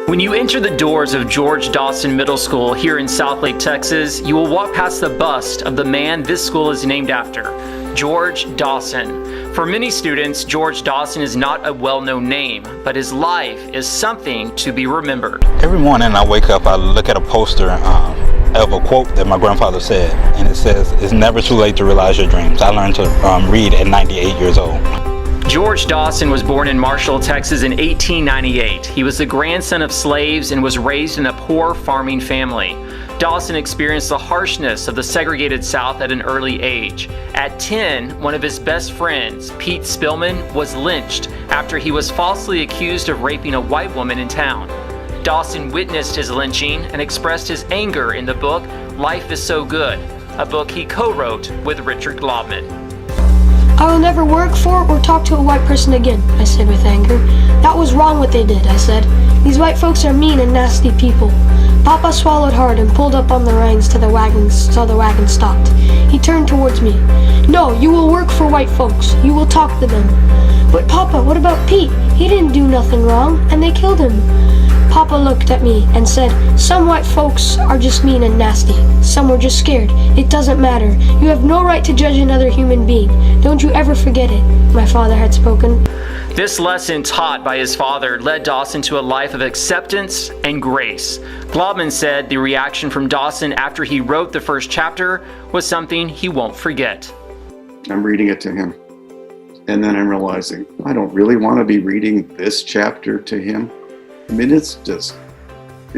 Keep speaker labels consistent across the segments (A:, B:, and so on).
A: When you enter the doors of George Dawson Middle School here in Southlake, Texas, you will walk past the bust of the man this school is named after, George Dawson. For many students, George Dawson is not a well-known name, but his life is something to be remembered.
B: Every morning I wake up, I look at a poster of a quote that my grandfather said, and it says, "It's never too late to realize your dreams." I learned to read at 98 years old.
A: George Dawson was born in Marshall, Texas in 1898. He was the grandson of slaves and was raised in a poor farming family. Dawson experienced the harshness of the segregated South at an early age. At 10, one of his best friends, Pete Spillman, was lynched after he was falsely accused of raping a white woman in town. Dawson witnessed his lynching and expressed his anger in the book Life is So Good, a book he co-wrote with Richard Globman.
C: "I will never work for or talk to a white person again," I said with anger. "That was wrong what they did," I said. "These white folks are mean and nasty people." Papa swallowed hard and pulled up on the reins to the wagon so the wagon stopped. He turned towards me. "No, you will work for white folks. You will talk to them." "But Papa, what about Pete? He didn't do nothing wrong, and they killed him." Papa looked at me and said, "Some white folks are just mean and nasty. Some were just scared. It doesn't matter. You have no right to judge another human being. Don't you ever forget it," my father had spoken.
A: This lesson taught by his father led Dawson to a life of acceptance and grace. Globman said the reaction from Dawson after he wrote the first chapter was something he won't forget.
D: I'm reading it to him, and then I'm realizing I don't really want to be reading this chapter to him. I mean, it's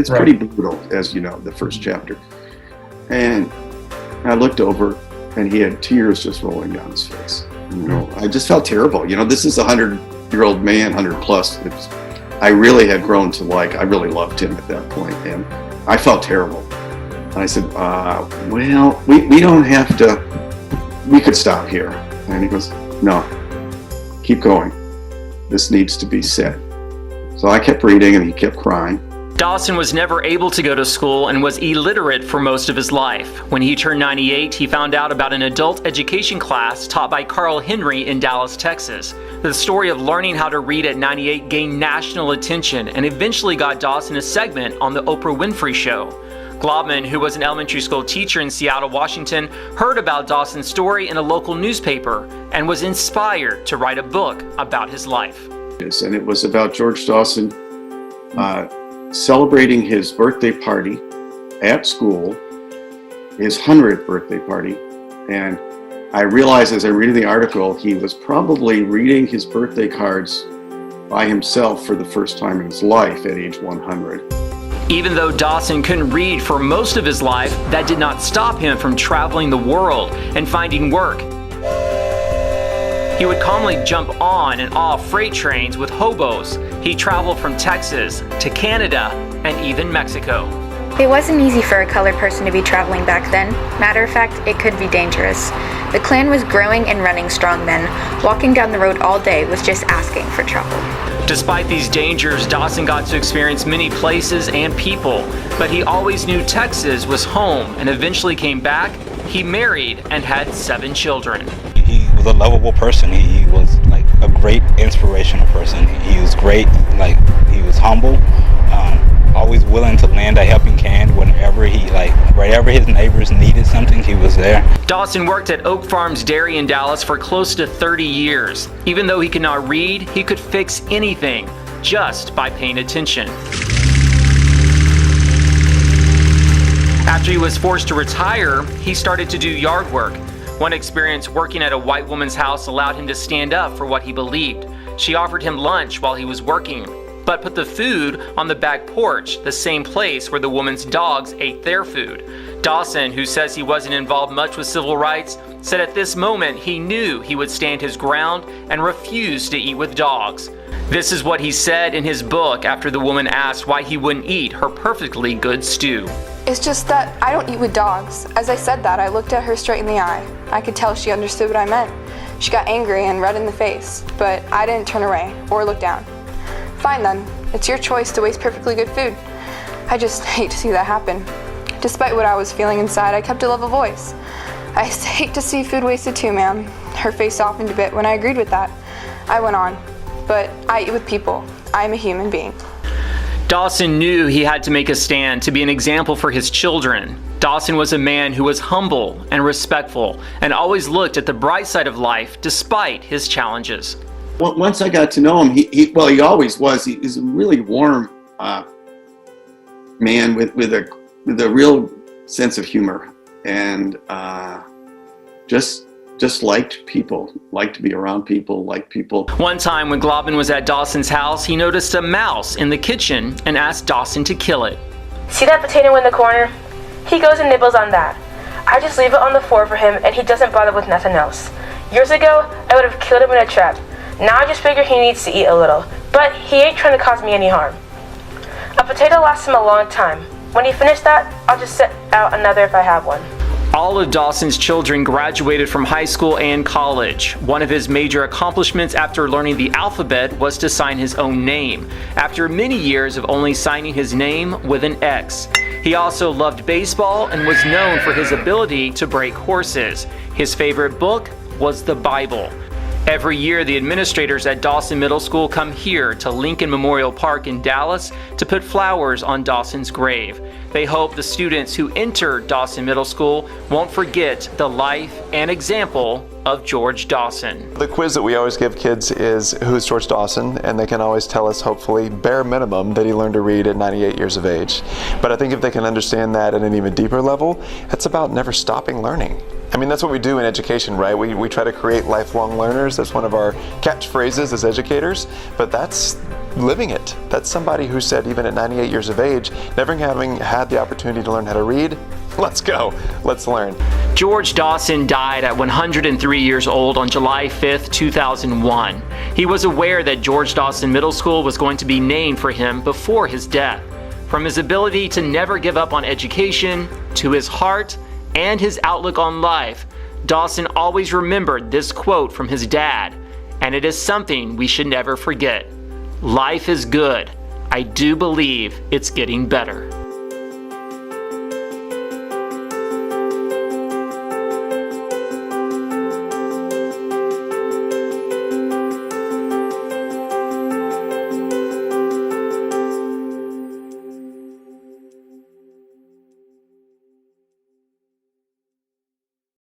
D: pretty brutal, as you know, the first chapter. And I looked over, and he had tears just rolling down his face. You know, I just felt terrible. You know, this is a 100-year-old man, 100 plus. I really had grown to I really loved him at that point, and I felt terrible. And I said, well, we don't have to, we could stop here. And he goes, "No, keep going. This needs to be said." So I kept reading, and he kept crying.
A: Dawson was never able to go to school and was illiterate for most of his life. When he turned 98, he found out about an adult education class taught by Carl Henry in Dallas, Texas. The story of learning how to read at 98 gained national attention and eventually got Dawson a segment on the Oprah Winfrey Show. Globman, who was an elementary school teacher in Seattle, Washington, heard about Dawson's story in a local newspaper and was inspired to write a book about his life.
D: And it was about George Dawson celebrating his birthday party at school, his 100th birthday party. And I realized as I read the article, he was probably reading his birthday cards by himself for the first time in his life at age 100.
A: Even though Dawson couldn't read for most of his life, that did not stop him from traveling the world and finding work. He would calmly jump on and off freight trains with hobos. He traveled from Texas to Canada and even Mexico.
E: It wasn't easy for a colored person to be traveling back then. Matter of fact, it could be dangerous. The Klan was growing and running strong then. Walking down the road all day was just asking for trouble.
A: Despite these dangers, Dawson got to experience many places and people, but he always knew Texas was home and eventually came back. He married and had 7 children.
B: He was a lovable person. He was like a great inspirational person. He was great, he was humble, always willing to lend a helping hand whenever wherever his neighbors needed something, he was there.
A: Dawson worked at Oak Farms Dairy in Dallas for close to 30 years. Even though he could not read, he could fix anything just by paying attention. After he was forced to retire, he started to do yard work. One experience working at a white woman's house allowed him to stand up for what he believed. She offered him lunch while he was working, but put the food on the back porch, the same place where the woman's dogs ate their food. Dawson, who says he wasn't involved much with civil rights, said at this moment he knew he would stand his ground and refuse to eat with dogs. This is what he said in his book after the woman asked why he wouldn't eat her perfectly good stew.
F: "It's just that I don't eat with dogs." As I said that, I looked at her straight in the eye. I could tell she understood what I meant. She got angry and red in the face, but I didn't turn away or look down. "Fine then, it's your choice to waste perfectly good food." I just hate to see that happen. Despite what I was feeling inside, I kept a level voice. "I hate to see food wasted too, ma'am." Her face softened a bit when I agreed with that. I went on, "But I eat with people. I'm a human being."
A: Dawson knew he had to make a stand to be an example for his children. Dawson was a man who was humble and respectful and always looked at the bright side of life despite his challenges.
D: Well, once I got to know him, he always was. He's a really warm man with a real sense of humor, and just liked people, liked to be around people, liked people.
A: One time when Globin was at Dawson's house, he noticed a mouse in the kitchen and asked Dawson to kill it.
G: See that potato in the corner? He goes and nibbles on that. I just leave it on the floor for him and he doesn't bother with nothing else. Years ago, I would have killed him in a trap. Now I just figure he needs to eat a little, but he ain't trying to cause me any harm. A potato lasts him a long time. When he finished that, I'll just set out another if I have one.
A: All of Dawson's children graduated from high school and college. One of his major accomplishments after learning the alphabet was to sign his own name, after many years of only signing his name with an X. He also loved baseball and was known for his ability to break horses. His favorite book was the Bible. Every year, the administrators at Dawson Middle School come here to Lincoln Memorial Park in Dallas to put flowers on Dawson's grave. They hope the students who enter Dawson Middle School won't forget the life and example of George Dawson.
H: The quiz that we always give kids is, who's George Dawson? And they can always tell us, hopefully, bare minimum, that he learned to read at 98 years of age. But I think if they can understand that at an even deeper level, it's about never stopping learning. I mean, that's what we do in education, right? We try to create lifelong learners. That's one of our catchphrases as educators, but that's living it. That's somebody who said, even at 98 years of age, never having had the opportunity to learn how to read, let's go, let's learn.
A: George Dawson died at 103 years old on July 5th, 2001. He was aware that George Dawson Middle School was going to be named for him before his death. From his ability to never give up on education, to his heart, and his outlook on life, Dawson always remembered this quote from his dad, and it is something we should never forget. Life is good. I do believe it's getting better.